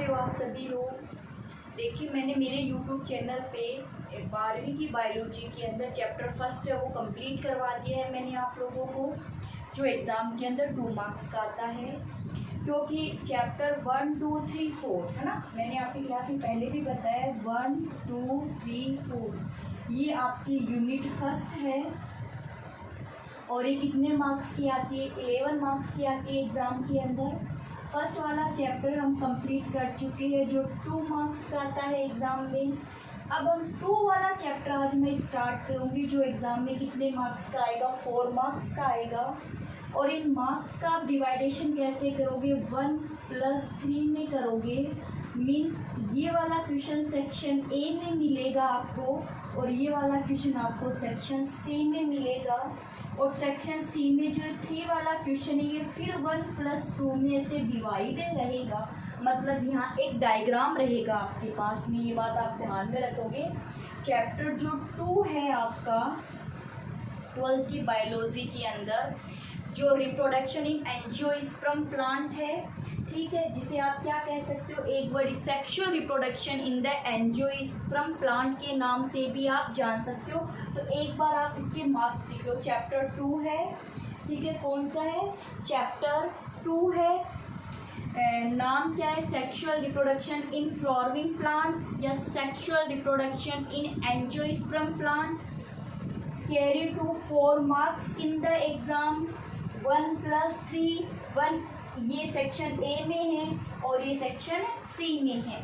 कैसे हो आप सभी लोग। देखिए मैंने मेरे यूट्यूब चैनल पे 12वीं की बायोलॉजी के अंदर चैप्टर फर्स्ट है वो कंप्लीट करवा दिया है मैंने आप लोगों को, जो एग्ज़ाम के अंदर 2 मार्क्स का आता है। क्योंकि चैप्टर 1, 2, 3, 4 है ना, मैंने आपकी क्लास में पहले भी बताया 1, 2, 3, 4 ये आपकी यूनिट फर्स्ट है और ये कितने मार्क्स की आती है, 11 मार्क्स की आती है एग्ज़ाम के अंदर। फर्स्ट वाला चैप्टर हम कंप्लीट कर चुके हैं जो 2 मार्क्स का आता है एग्ज़ाम में। अब हम 2 वाला चैप्टर आज मैं स्टार्ट करूँगी जो एग्ज़ाम में कितने मार्क्स का आएगा, 4 मार्क्स का आएगा। और इन मार्क्स का आप डिवाइडेशन कैसे करोगे, 1 + 3 में करोगे। मीन्स ये वाला क्वेश्चन सेक्शन ए में मिलेगा आपको और ये वाला क्वेश्चन आपको सेक्शन सी में मिलेगा। और सेक्शन सी में जो 3 वाला क्वेश्चन है ये फिर 1 + 2 में से डिवाइडेड रहेगा। मतलब यहाँ एक डायग्राम रहेगा आपके पास में, ये बात आप ध्यान में रखोगे। चैप्टर जो 2 है आपका 12th की बायोलॉजी के अंदर, जो रिप्रोडक्शन इन एंजियोस्पर्म प्लांट है, ठीक है, जिसे आप क्या कह सकते हो, एक word sexual reproduction in the angiosperm plant के नाम से भी आप जान सकते हो। तो एक बार आप इसके मार्क्स देख लो। चैप्टर 2 है, ठीक है, कौन सा है, चैप्टर 2 है, नाम क्या है, sexual reproduction in flowering plant या sexual reproduction in angiosperm plant. Carry to 4 marks in the exam, 1 + 3, 1 ये सेक्शन ए में है और ये सेक्शन सी में है।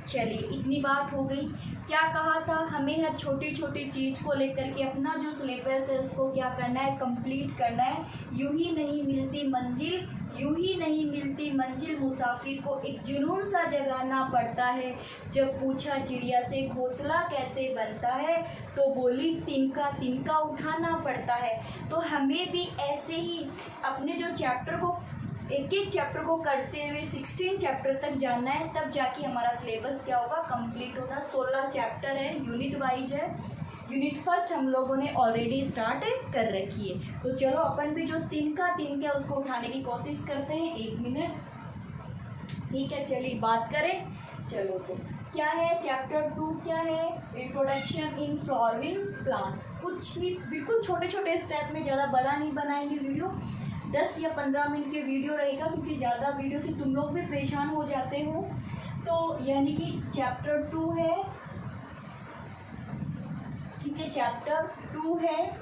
चलिए इतनी बात हो गई। क्या कहा था, हमें हर छोटी छोटी चीज़ को लेकर के अपना जो सिलेबस है उसको क्या करना है, कंप्लीट करना है। यूं ही नहीं मिलती मंजिल, मुसाफिर को एक जुनून सा जगाना पड़ता है। जब पूछा चिड़िया से घोंसला कैसे बनता है तो बोली तिनका तिनका उठाना पड़ता है। तो हमें भी ऐसे ही अपने जो चैप्टर को एक एक चैप्टर को करते हुए 16 चैप्टर तक जाना है, तब जाके हमारा सिलेबस क्या होगा, कंप्लीट होगा। 16 चैप्टर है, यूनिट वाइज है। यूनिट फर्स्ट हम लोगों ने ऑलरेडी स्टार्ट कर रखी है। तो चलो अपन भी जो तिनका है उसको उठाने की कोशिश करते हैं। 1 मिनट, ठीक है, चलिए बात करें। चलो तो क्या है चैप्टर 2, क्या है, रिप्रोडक्शन इन फ्लावरिंग प्लांट। कुछ ही बिल्कुल छोटे छोटे स्टेप में, ज़्यादा बड़ा नहीं बनाएंगे वीडियो, 10 या 15 मिनट के वीडियो रहेगा, क्योंकि ज़्यादा वीडियो से तुम लोग भी परेशान हो जाते हो। तो यानी कि चैप्टर 2 है, ठीक है, चैप्टर 2 है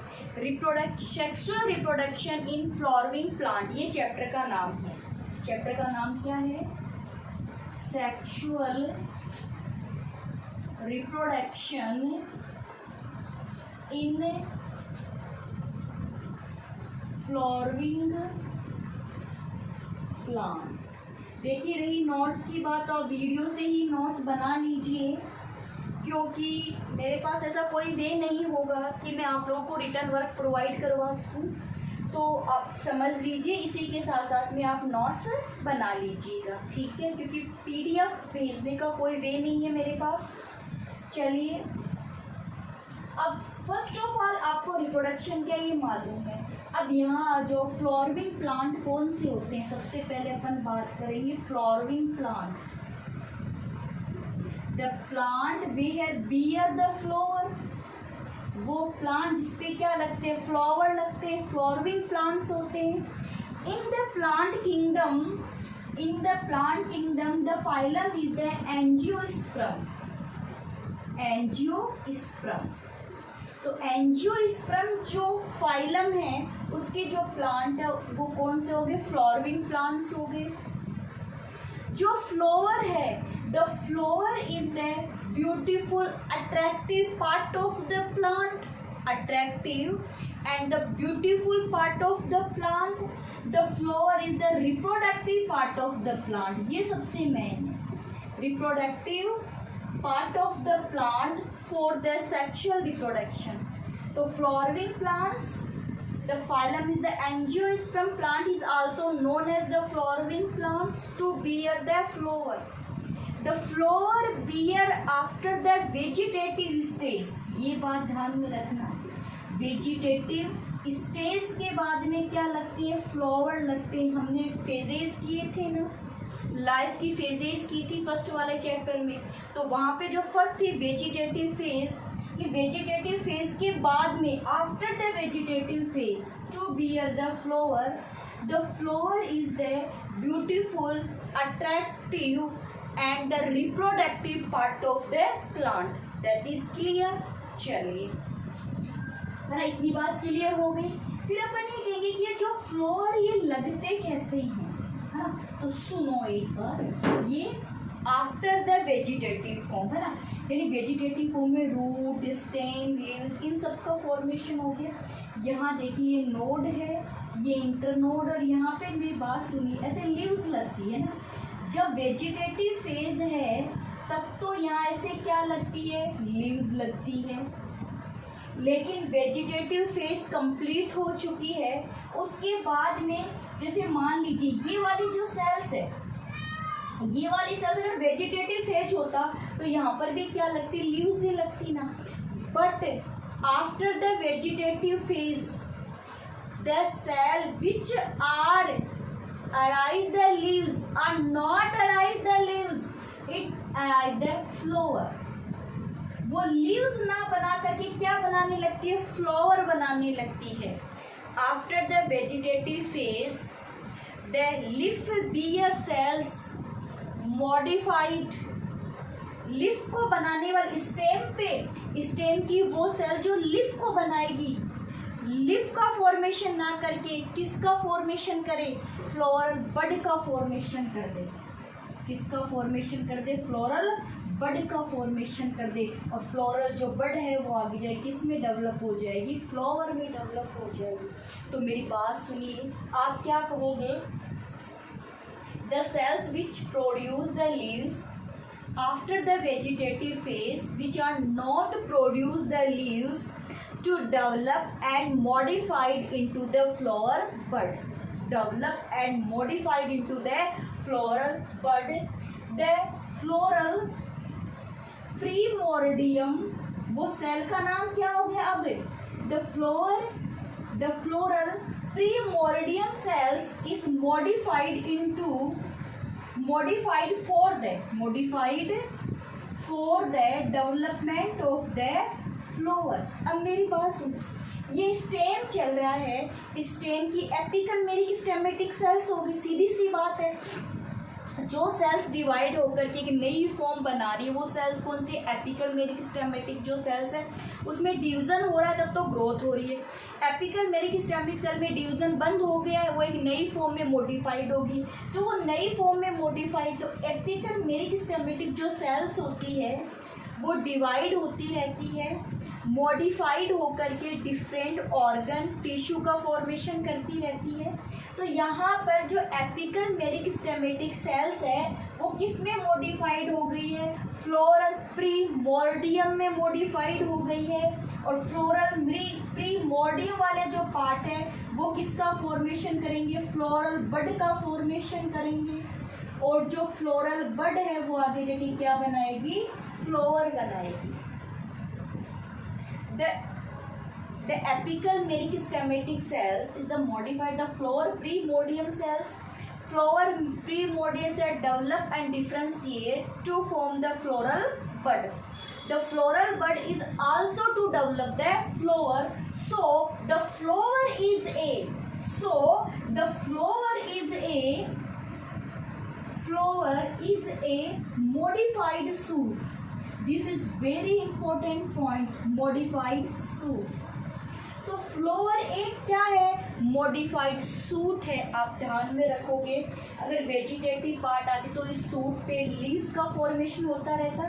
sexual reproduction in flowering plant. ये चैप्टर का नाम है। चैप्टर का नाम क्या है, sexual reproduction in flowering plant. देखिए रही नोट्स की बात, और वीडियो से ही नोट्स बना लीजिए, क्योंकि मेरे पास ऐसा कोई वे नहीं होगा कि मैं आप लोगों को रिटर्न वर्क प्रोवाइड करवा सकूँ। तो आप समझ लीजिए, इसी के साथ साथ में आप नोट्स बना लीजिएगा, ठीक है, क्योंकि PDF भेजने का कोई वे नहीं है मेरे पास। चलिए अब फर्स्ट ऑफ ऑल आपको रिप्रोडक्शन क्या ये मालूम है। अब यहाँ जो फ्लावरिंग प्लांट कौन से होते हैं, सबसे पहले अपन बात करेंगे flowering plant. The plant where bear the flower, वो प्लांट जिसपे क्या लगते हैं, फ्लावर लगते हैं, फ्लावरिंग प्लांट्स होते हैं। In the plant kingdom the phylum is the angiosperm. तो एंजियोस्पर्म जो फाइलम है उसके जो प्लांट है वो कौन से हो गए, फ्लावरिंग प्लांट्स हो गए। जो फ्लावर है, the flower is the beautiful attractive part of the plant, attractive and the beautiful part of the plant. The flower is the reproductive part of the plant. ये सबसे मेन है, reproductive part of the plant for the sexual reproduction. So flowering plants, the phylum is the angiosperm plant is also known as the flowering plants to bear the flower. The flower bear after the vegetative stage. ये बात ध्यान में रखना, vegetative stage के बाद में क्या लगती है, फ्लावर लगते हैं। हमने फेजेस किए थे ना, लाइफ की फेजेस की थी फर्स्ट वाले चैप्टर में, तो वहाँ पे जो फर्स्ट थी वेजिटेटिव फेज, कि वेजिटेटिव फेज के बाद में after the vegetative phase to bear the flower is the beautiful, attractive and the reproductive part of the plant. That is clear. चलिए है ना, इतनी बात क्लियर हो गई। फिर अपन ये कहेंगे कि ये जो फ्लावर ये लगते कैसे हैं, है ना, तो सुनो एक बार, ये आफ्टर द वेजिटेटिव फॉर्म, है ना, यानी वेजिटेटिव फॉर्म में रूट, स्टेम, लीव्स, इन सब का फॉर्मेशन हो गया। यहाँ देखिए ये नोड है, ये इंटरनोड, और यहाँ पे मेरी बात सुनिए, ऐसे लीव्स लगती है ना। जब वेजिटेटिव फेज है तब तो यहाँ ऐसे क्या लगती है, लीव्स लगती है। लेकिन वेजिटेटिव फेज कंप्लीट हो चुकी है, उसके बाद में जैसे मान लीजिए ये वाली जो सेल्स है, ये वाली सेल्स अगर वेजिटेटिव फेज होता तो यहाँ पर भी क्या लगती, लीव्स ही लगती ना। But after the vegetative phase the cell which are arise the leaves are not arise the leaves, it arise the flower। वो लीव्स ना बना करके क्या बनाने लगती है, फ्लावर बनाने लगती है। After the vegetative phase the leaf bear cells modified, leaf को बनाने वाली स्टेम पे, स्टेम की वो सेल जो लीफ को बनाएगी, लीफ का फॉर्मेशन ना करके किसका फॉर्मेशन करे, फ्लोरल बड का फॉर्मेशन कर दे। किसका फॉर्मेशन कर दे, फ्लोरल बड का फॉर्मेशन कर दे। और फ्लोरल जो बड है वो आगे जाए किस में डेवलप हो जाएगी, फ्लावर में डेवलप हो जाएगी। तो मेरी बात सुनिए, आप क्या कहोगे, the cells which produce the leaves after the vegetative phase which are not produce the leaves to develop and modified into the flower bud, develop and modified into the floral bud, the floral primordium, वो cell का नाम क्या हो गया अब, the floral primordium cells is modified for the development of the flower. अब मेरी बात सुनो, ये स्टेम चल रहा है, स्टेम की एपिकल मेरी स्टेमेटिक सेल्स होगी, सीधी सी बात है। जो सेल्स डिवाइड होकर के एक नई फॉर्म बना रही है वो सेल्स कौन सी, एपिकल मेरिक स्टेमेटिक जो सेल्स है उसमें डिवीजन हो रहा है तब तो ग्रोथ हो रही है। एपिकल मेरिक स्टेमेटिक सेल में डिवीजन बंद हो गया है, वो एक नई फॉर्म में मॉडिफाइड होगी। तो वो नई फॉर्म में मॉडिफाइड, तो एपिकल मेरिक स्टेमेटिक जो सेल्स होती है वो डिवाइड होती रहती है, मॉडिफाइड होकर के डिफरेंट ऑर्गन टिश्यू का फॉर्मेशन करती रहती है। तो यहाँ पर जो एपिकल मेरिक स्टेमेटिक सेल्स है वो किस में मॉडिफाइड हो गई है, फ्लोरल प्रीमोर्डियम में मॉडिफाइड हो गई है। और फ्लोरल प्रीमोर्डियम वाले जो पार्ट है वो किसका फॉर्मेशन करेंगे, फ्लोरल बड का फॉर्मेशन करेंगे। और जो फ्लोरल बड है वो आगे जाके क्या बनाएगी, फ्लावर बनाएगी। The apical meristematic cells is the modified the flower primordial cells. Flower primordial cells develop and differentiate to form the floral bud. The floral bud is also to develop the flower. So the flower is a modified shoot. This is very important point, modified shoot. तो flower एक क्या है, modified suit है। आप ध्यान में रखोगे, अगर वेजिटेटिव पार्ट आती तो इस सूट पे लीव्स का फॉर्मेशन होता रहता।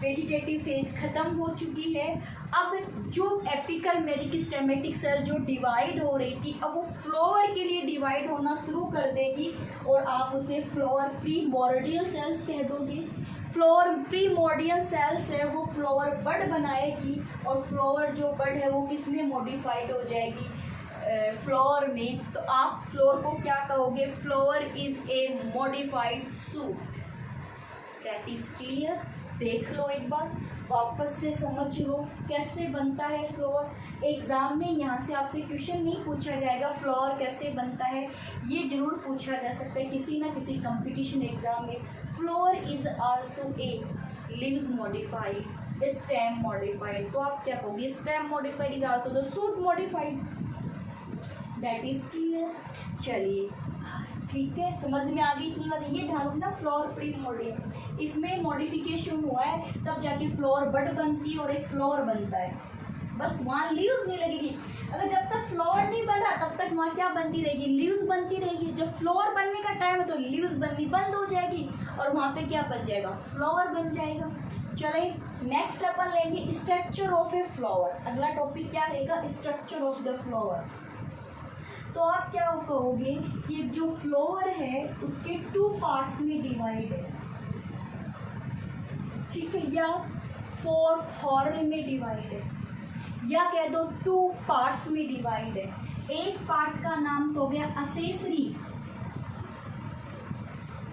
वेजिटेटिव फेज खत्म हो चुकी है, अब जो एपिकल मेरिस्टेमेटिक सेल जो डिवाइड हो रही थी अब वो फ्लावर के लिए डिवाइड होना शुरू कर देगी और आप उसे फ्लावर प्रीमोर्डियल सेल्स कह दोगे। फ्लावर प्रीमोर्डियल सेल्स है वो फ्लावर बड बनाएगी और फ्लावर जो बड है वो किस में मॉडिफाइड हो जाएगी, फ्लावर में। तो आप फ्लावर को क्या कहोगे, flower is a modified suit. That is clear. देख लो एक बार, वापस से समझ लो कैसे बनता है फ्लोर। एग्ज़ाम में यहाँ से आपसे क्वेश्चन नहीं पूछा जाएगा फ्लोर कैसे बनता है, ये ज़रूर पूछा जा सकता है किसी ना किसी कंपटीशन एग्ज़ाम में। Floor is also a leaves modified, stem modified. तो आप क्या कहोगे, stem modified is also the shoot modified. That is clear. चलिए ठीक है, समझ में आ गई इतनी बात। ये ध्यान रखना फ्लोर प्री मॉडिफाइड, इसमें मॉडिफिकेशन हुआ है तब जाके फ्लोर बड बनती है और एक फ्लोर बनता है। बस वहाँ लीव्स नहीं लगेगी। अगर जब तक फ्लोर नहीं बना तब तक वहाँ क्या बनती रहेगी, लीव्स बनती रहेगी। जब फ्लोर बनने का टाइम है तो लीव्स बननी बंद हो जाएगी और वहाँ पे क्या बन जाएगा, फ्लावर बन जाएगा। चले नेक्स्ट अपन लेंगे स्ट्रक्चर ऑफ ए फ्लावर। अगला टॉपिक क्या रहेगा, स्ट्रक्चर ऑफ द फ्लावर। तो आप क्या कहोगे, ये जो फ्लावर है उसके 2 पार्ट्स में डिवाइड है, ठीक है, या 4 हॉर्न में डिवाइड है, या कह दो 2 पार्ट्स में डिवाइड है। एक पार्ट का नाम तो हो गया असेसरी,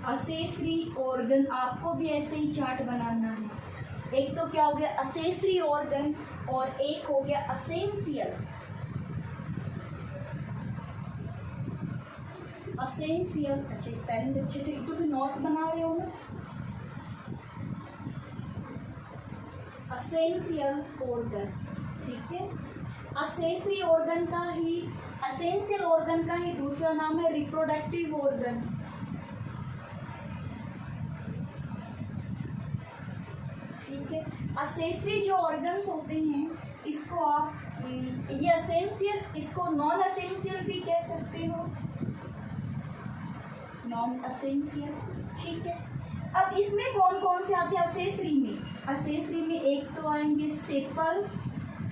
असेसरी ऑर्गन। आपको भी ऐसे ही चार्ट बनाना है। एक तो क्या हो गया असेसरी ऑर्गन और एक हो गया असेंशियल। असेंशियल, अच्छे स्पेलिंग अच्छे से तो नोट्स बना रहे हो ना। असेंशियल ऑर्गन, ठीक है। असेसरी ऑर्गन का ही, असेंशियल ऑर्गन का ही दूसरा नाम है रिप्रोडक्टिव ऑर्गन। ठीक है, असेसरी जो ऑर्गन्स होते हैं इसको आप ये असेंशियल, इसको नॉन असेंशियल भी कह सकते हो, नॉन असेंशियल, ठीक है। अब इसमें कौन कौन से आते हैं असेसरी में, असेसरी में एक तो आएंगे सेपल,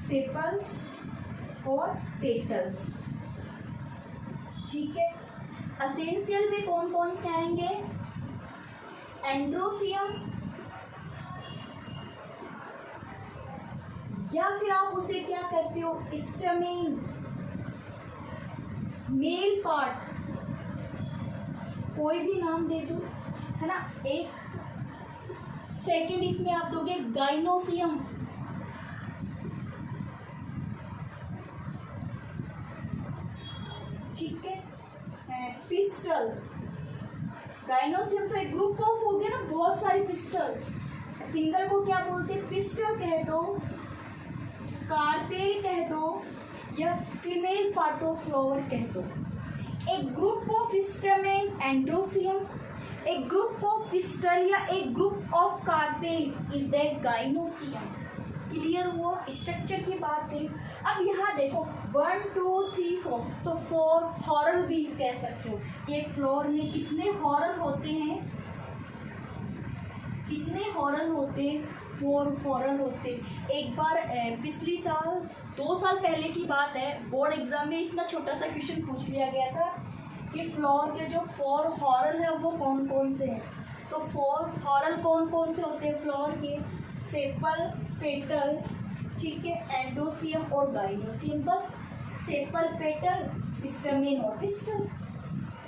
सेपल्स और पेटल्स, ठीक है। असेंशियल में कौन कौन से आएंगे, एंड्रोसियम, या फिर आप उसे क्या करते हो स्टमेन, मेल पार्ट, कोई भी नाम दे दो, है ना। एक सेकंड इसमें आप दोगे गाइनोसियम, ठीक है, पिस्टल। गाइनोसियम तो एक ग्रुप ऑफ हो गया ना, बहुत सारी पिस्टल। सिंगल को क्या बोलते हैं, पिस्टल कह दो, कार्पेल कह दो, या फीमेल पार्ट ऑफ फ्लावर कह दो। एक ग्रुप ऑफ स्टमेन एंड्रोसियम, एक ग्रुप ऑफ पिस्टल या एक group of carpel is that gynoecium. Clear हुआ, स्ट्रक्चर की बात करें। अब यहाँ देखो 1 2 3 4, तो 4 हॉरल भी कह सकते हो। एक फ्लोर में कितने हॉरल होते हैं, कितने हॉरल होते हैं, 4 हॉरल होते। एक बार पिछली साल 2 साल पहले की बात है, बोर्ड एग्जाम में इतना छोटा सा क्वेश्चन पूछ लिया गया था कि फ्लोर के जो 4 हॉरल है वो कौन कौन से हैं। तो 4 हॉरल कौन कौन से होते हैं फ्लोर के, सेपल, पेटल, ठीक है, एंड्रोसियम और गाइनोसियम। बस सेपल, पेटल, स्टमेन और पिस्टल,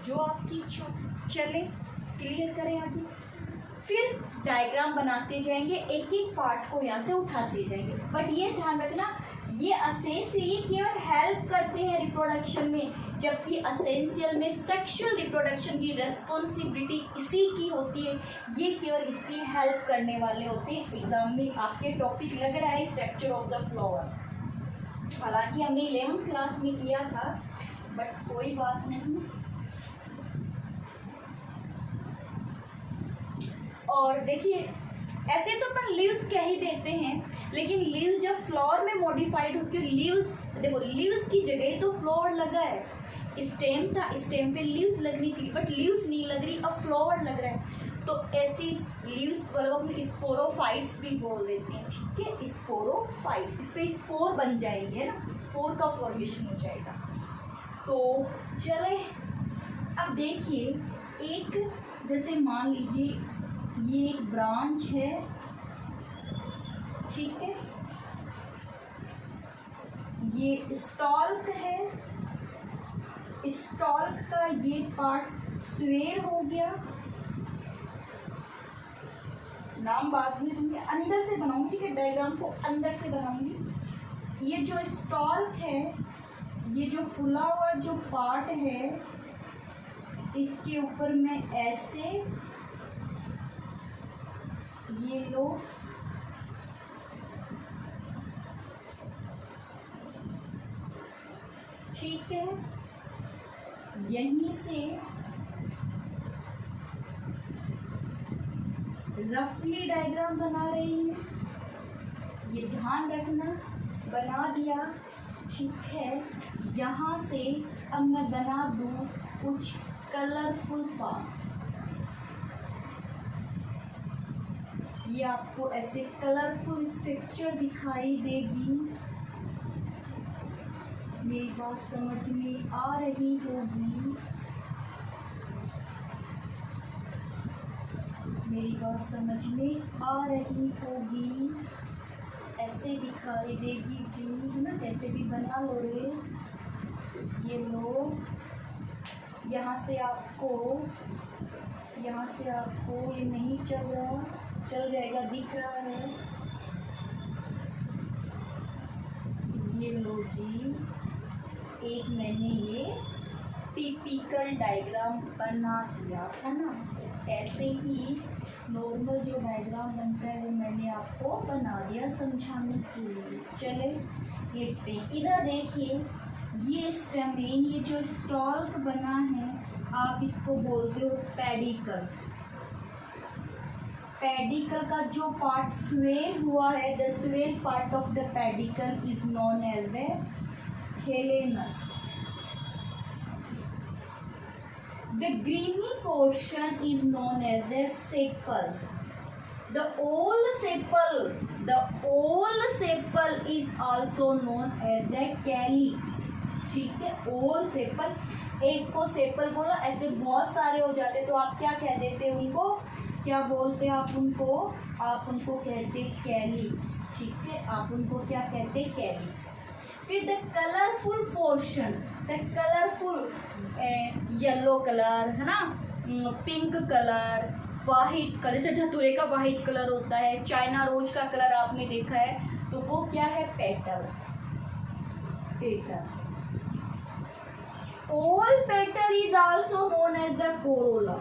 जो आपकी इच्छा। चले क्लियर करें आगे। फिर डायग्राम बनाते जाएंगे, एक एक पार्ट को यहाँ से उठाते जाएंगे। बट ये ध्यान रखना, ये असेंशियल केवल हेल्प करते हैं रिप्रोडक्शन में, जबकि असेंशियल में सेक्सुअल रिप्रोडक्शन की रेस्पॉन्सिबिलिटी इसी की होती है। ये केवल इसकी हेल्प करने वाले होते हैं। एग्जाम में आपके टॉपिक लग रहा है स्ट्रक्चर ऑफ द फ्लावर, हालांकि हमने 11th क्लास में किया था, बट कोई बात नहीं। और देखिए ऐसे तो अपन लीव्स कह ही देते हैं, लेकिन लीव्स जब फ्लावर में मॉडिफाइड होती है, लीव्स देखो, लीव्स की जगह तो फ्लावर लगा है, स्टेम था, स्टेम पे लीव्स लगनी थी, बट लीव्स नहीं लग रही, अब फ्लावर लग रहा है। तो ऐसी लीव्स वालों को स्पोरोफाइट्स भी बोल देते हैं, ठीक है, स्पोरोफाइट्स। इस पे स्पोर बन जाएंगे ना, स्पोर का फॉर्मेशन हो जाएगा। तो चले अब देखिए, एक जैसे मान लीजिए ये एक ब्रांच है, ठीक है, ये स्टॉल्क है, स्टॉल्क का ये पार्ट स्वेर हो गया, नाम बाद में दूंगी, अंदर से बनाऊंगी, ठीक है, डायग्राम को अंदर से बनाऊंगी। ये जो स्टॉल्क है, ये जो फुला हुआ जो पार्ट है, इसके ऊपर मैं ऐसे ये लो ठीक है, यहीं से रफली डायग्राम बना रही हूँ, ये ध्यान रखना, बना दिया, ठीक है। यहाँ से अब मैं बना दूँ कुछ कलरफुल पार्ट्स। ये आपको ऐसे कलरफुल स्ट्रक्चर दिखाई देगी, मेरी बात समझ में आ रही होगी, मेरी बात समझ में आ रही होगी, ऐसे दिखाई देगी जी, है ना, कैसे भी बना लो रे। ये लो, यहाँ से आपको ये नहीं चल रहा, चल जाएगा, दिख रहा है, ये लो जी, एक मैंने ये टिपिकल डायग्राम बना दिया था ना, ऐसे ही नॉर्मल जो डायग्राम बनता है वो मैंने आपको बना दिया समझाने के लिए। चले देखते हैं, इधर देखिए, ये स्टेमेन, ये जो स्टॉल्क बना है, आप इसको बोलते हो पेडिकल। पेडिकल का जो पार्ट स्वेल हुआ है, the swell part of the pedicel is known as the thalamus. The greeny portion is known as the sepal. The old sepal is also known as the calyx. ठीक है, ओल sepal, एक को sepal बोला, ऐसे बहुत सारे हो जाते तो आप क्या कह देते हैं उनको, क्या बोलते हैं आप उनको कहते कैलिक्स, ठीक है, आप उनको क्या कहते कैलिक्स। फिर the colourful portion, the colourful yellow colour, है ना, पिंक कलर, वाइट कलर, जैसे धतूरे का वाइट कलर होता है, चाइना रोज का कलर आपने देखा है, तो वो क्या है, petal. All petal is also known as the corolla.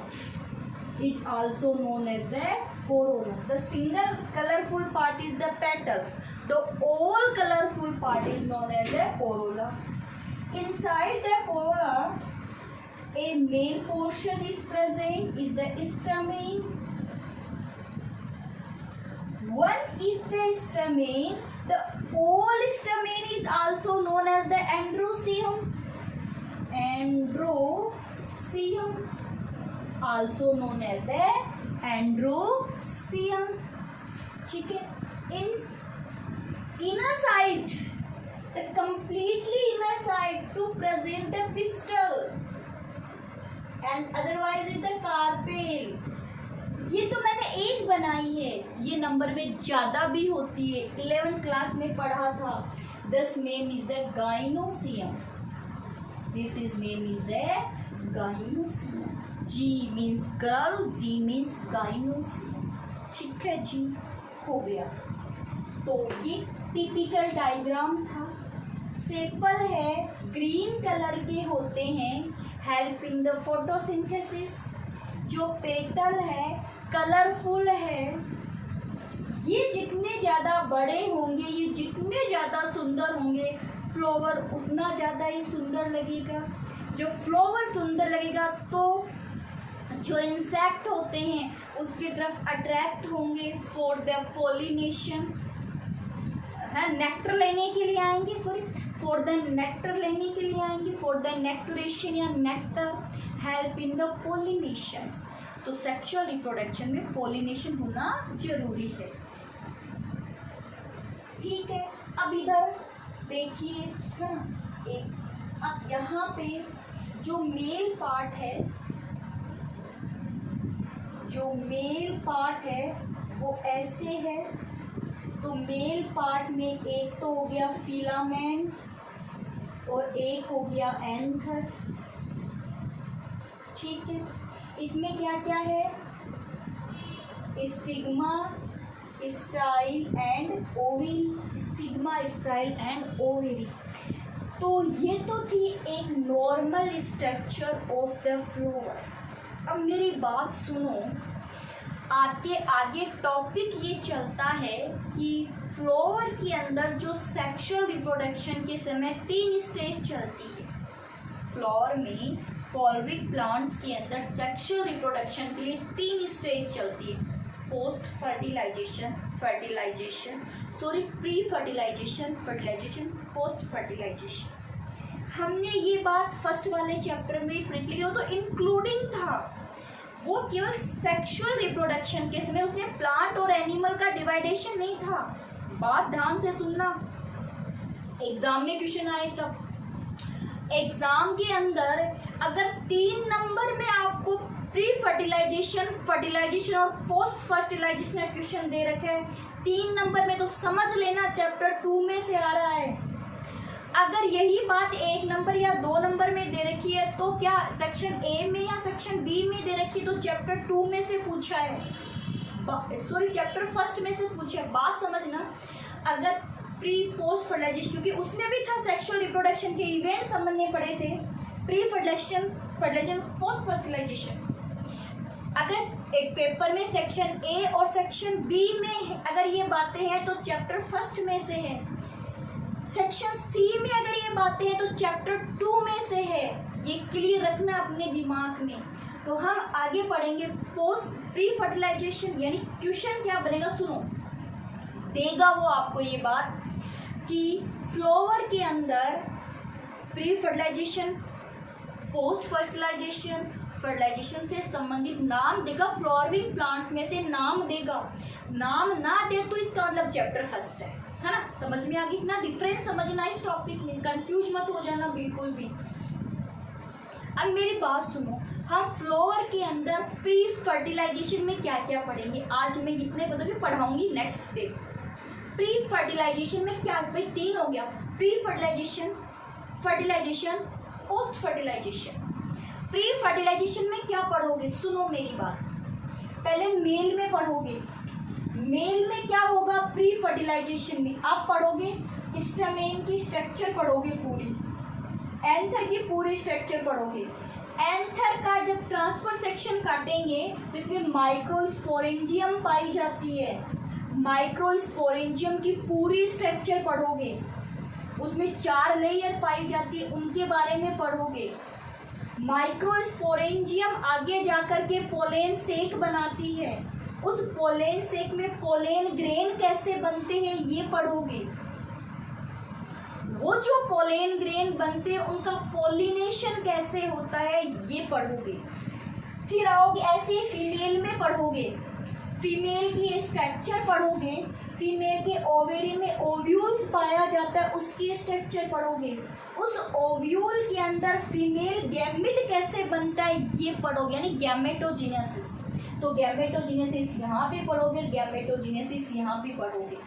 The single colorful part is the petal. The all colorful part is known as the corolla. Inside the corolla, a male portion is present, is the stamen. One is the stamen. The whole stamen is also known as the androecium. Also known as the androecium. ठीक है, in inner side, the completely inner side to present the pistil and otherwise is the carpel. ये तो मैंने एक बनाई है, ये number में ज्यादा भी होती है, 11th क्लास में पढ़ा था। This name is the gynoecium. This is name is the gynoecium. G means girl, G means gynoecium. ठीक है जी, हो गया। तो ये टिपिकल डायग्राम था। सेपल है, ग्रीन कलर के होते हैं, हेल्प इन द फोटोसिंथेसिस। जो पेटल है, कलरफुल है। ये जितने ज़्यादा बड़े होंगे, ये जितने ज़्यादा सुंदर होंगे, फ्लावर उतना ज़्यादा ही सुंदर लगेगा। जब फ्लावर सुंदर लगेगा तो जो इंसेक्ट होते हैं उसकी तरफ अट्रैक्ट होंगे फॉर द पॉलिनेशन, है, नेक्टर लेने के लिए आएंगे, फॉर द नेक्टर लेने के लिए आएंगे, फॉर द नेक्टरेशन या nectar, help in the pollination. तो सेक्सुअल रिप्रोडक्शन में पॉलिनेशन होना जरूरी है। ठीक है, अब इधर देखिए, है ना, एक अब यहाँ पे जो मेल पार्ट है, वो ऐसे है। तो मेल पार्ट में एक तो हो गया फिलामेंट और एक हो गया एंथर। ठीक है, इसमें क्या क्या है, stigma style and ovary, stigma style and ovary. तो ये तो थी एक normal structure of the flower. अब मेरी बात सुनो, आगे टॉपिक ये चलता है कि फ्लावर के अंदर जो सेक्सुअल रिप्रोडक्शन के समय 3 स्टेज चलती है। फ्लावर में फ्लावरिंग प्लांट्स के अंदर सेक्सुअल रिप्रोडक्शन के लिए 3 स्टेज चलती है। Post fertilization, pre fertilization, post fertilization. हमने ये बात फर्स्ट वाले चैप्टर में पढ़ी, तो इंक्लूडिंग था, वो केवल सेक्सुअल रिप्रोडक्शन के समय, उसमें प्लांट और एनिमल का डिवाइडेशन नहीं था। बात ध्यान से सुनना, एग्जाम में क्वेश्चन आए तब। एग्जाम के अंदर अगर 3 नंबर में आपको प्री फर्टिलाइजेशन, फर्टिलाइजेशन और पोस्ट फर्टिलाइजेशन का क्वेश्चन दे रखा है 3 नंबर में, तो समझ लेना चैप्टर 2 में से आ रहा है। अगर यही बात 1 नंबर या 2 नंबर में दे रखी है तो क्या सेक्शन ए में या सेक्शन बी में दे रखी है, तो चैप्टर 2 में से पूछा है, चैप्टर फर्स्ट में से पूछा है। बात समझना, अगर प्री पोस्ट फर्टिलाइजेशन, क्योंकि उसमें भी था सेक्सुअल रिप्रोडक्शन के इवेंट समझने पड़े थे, प्री फर्टिलाइजेशन, पोस्ट फर्टिलाइजेशन। अगर एक पेपर में सेक्शन ए और सेक्शन बी में अगर ये बातें हैं तो चैप्टर फर्स्ट में से है। सेक्शन सी में अगर ये बातें हैं तो चैप्टर 2 में से है। ये क्लियर रखना अपने दिमाग में। तो हम आगे पढ़ेंगे पोस्ट प्री फर्टिलाइजेशन, यानी क्वेश्चन क्या बनेगा, सुनो। देगा वो आपको ये बात कि फ्लावर के अंदर pre fertilization, post fertilization, fertilization से संबंधित नाम देगा, फ्लावरिंग प्लांट्स में से नाम देगा। नाम ना दे तो इसका मतलब चैप्टर फर्स्ट है ना। समझ में आ गई ना, डिफरेंस समझना इस टॉपिक में, कंफ्यूज मत हो जाना बिल्कुल भी। अब मेरी बात सुनो, हम फ्लावर के अंदर प्री फर्टिलाइजेशन में क्या क्या पढ़ेंगे। आज मैं जितने पढ़ूंगी पढ़ाऊंगी नेक्स्ट डे। प्री फर्टिलाइजेशन में क्या, भाई 3 हो गया, pre fertilization, fertilization, post fertilization. Pre fertilization में क्या पढ़ोगे, सुनो मेरी बात। पहले मेल में पढ़ोगे। मेल में क्या होगा, प्री फर्टिलाइजेशन में आप पढ़ोगे स्टैमेन की स्ट्रक्चर पढ़ोगे पूरी, एंथर की पूरी स्ट्रक्चर पढ़ोगे। एंथर का जब ट्रांसफर सेक्शन काटेंगे तो इसमें माइक्रोस्पोरेंजियम पाई जाती है। माइक्रोस्पोरेंजियम की पूरी स्ट्रक्चर पढ़ोगे, उसमें 4 लेयर पाई जाती है, उनके बारे में पढ़ोगे। माइक्रोस्पोरेंजियम आगे जाकर के पोलेन सेक बनाती है, उस पोलेन सेक में पोलेन ग्रेन कैसे बनते हैं ये पढ़ोगे। वो जो पोलेन ग्रेन बनते हैं उनका पोलिनेशन कैसे होता है ये पढ़ोगे। फिर आओगे ऐसे फीमेल में पढ़ोगे, फीमेल की स्ट्रक्चर पढ़ोगे। फीमेल के ओवेरी में ओव्यूल्स पाया जाता है, उसकी स्ट्रक्चर पढ़ोगे। उस ओव्यूल के अंदर फीमेल गैमेट कैसे बनता है ये पढ़ोगे, यानी गैमेटोजेनेसिस। तो गैमेटोजेनेसिस यहाँ पे पढ़ोगे, गैमेटोजेनेसिस यहाँ भी पढ़ोगे।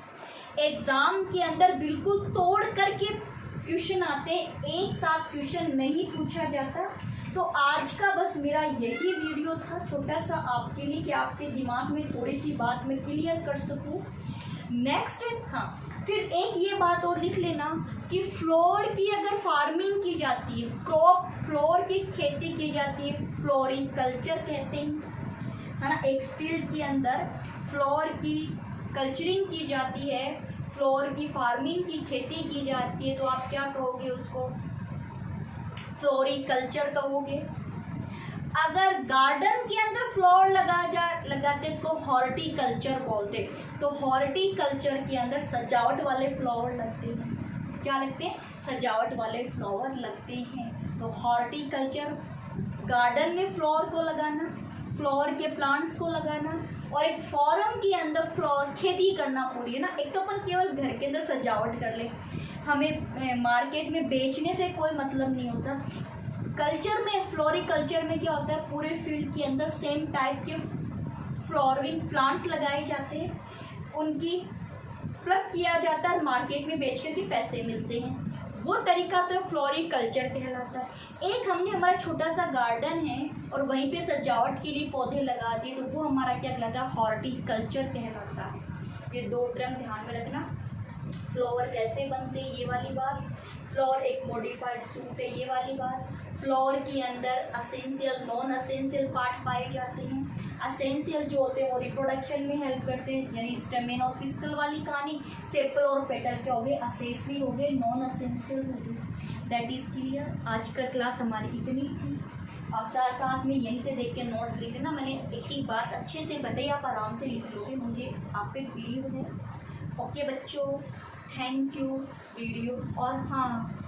एग्जाम के अंदर बिल्कुल तोड़ करके क्वेश्चन आते हैं, एक साथ क्वेश्चन नहीं पूछा जाता। तो आज का बस मेरा यही वीडियो था, छोटा सा आपके लिए, कि आपके दिमाग में थोड़ी सी बात मैं क्लियर कर सकूं। नेक्स्ट, हाँ, फिर एक ये बात और लिख लेना कि फ्लावर की अगर फार्मिंग की जाती है, क्रॉप फ्लावर की खेती की जाती है, फ्लोरिंग कल्चर कहते हैं, है ना। एक फील्ड के अंदर फ्लावर की कल्चरिंग की जाती है, फ्लावर की फार्मिंग की खेती की जाती है, तो आप क्या कहोगे उसको, फ्लोरिकल्चर कहोगे। अगर गार्डन के अंदर फ्लावर लगाते उसको हॉर्टिकल्चर बोलते। तो हॉर्टिकल्चर के अंदर सजावट वाले फ्लावर लगते हैं, क्या लगते हैं, सजावट वाले फ्लावर लगते हैं। तो हॉर्टिकल्चर, गार्डन में फ्लावर को लगाना, फ्लावर के प्लांट्स को लगाना, और एक फार्म के अंदर फ्लावर खेती करना पूरी, है ना। एक तो अपन केवल घर के अंदर सजावट कर ले, हमें मार्केट में बेचने से कोई मतलब नहीं होता। कल्चर में, फ्लोरिकल्चर में क्या होता है, पूरे फील्ड के अंदर सेम टाइप के फ्लावरिंग प्लांट्स लगाए जाते हैं, उनकी प्लग किया जाता है, मार्केट में बेच कर के पैसे मिलते हैं। वो तरीका तो फ्लोरिकल्चर कहलाता है। एक हमने हमारा छोटा सा गार्डन है और वहीं पे सजावट के लिए पौधे लगा दिए, तो वो हमारा क्या कहलाता है, हॉर्टिकल्चर कहलाता है। ये दो टर्म ध्यान में रखना। फ्लावर कैसे बनते हैं ये वाली बात, फ्लावर एक मॉडिफाइड सूट है ये वाली बात, फ्लावर के अंदर असेंशियल नॉन असेंशियल पार्ट पाए जाते हैं। असेंशियल जो होते हैं वो रिप्रोडक्शन में हेल्प करते हैं, यानी स्टेमेन और पिस्टल वाली कहानी। सेपल और पेटल क्या हो गए, असेंशियल हो गए, नॉन असेंशियल हो गए। That is clear. आज का क्लास हमारी इतनी थी। आप साथ साथ में यहीं से देख के नोट्स लिख लेना। मैंने एक एक बात अच्छे से बताई, आप आराम से लिख लोगे, मुझे आप पे बिलीव है। ओके बच्चों, थैंक यू वीडियो। और हाँ,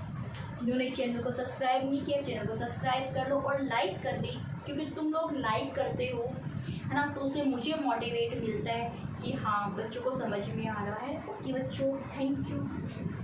जिन्होंने चैनल को सब्सक्राइब नहीं किया, चैनल को सब्सक्राइब कर लो और लाइक कर दी, क्योंकि तुम लोग लाइक करते हो है ना, तो उससे मुझे मोटिवेट मिलता है कि हाँ बच्चों को समझ में आ रहा है। ओके बच्चों, थैंक यू।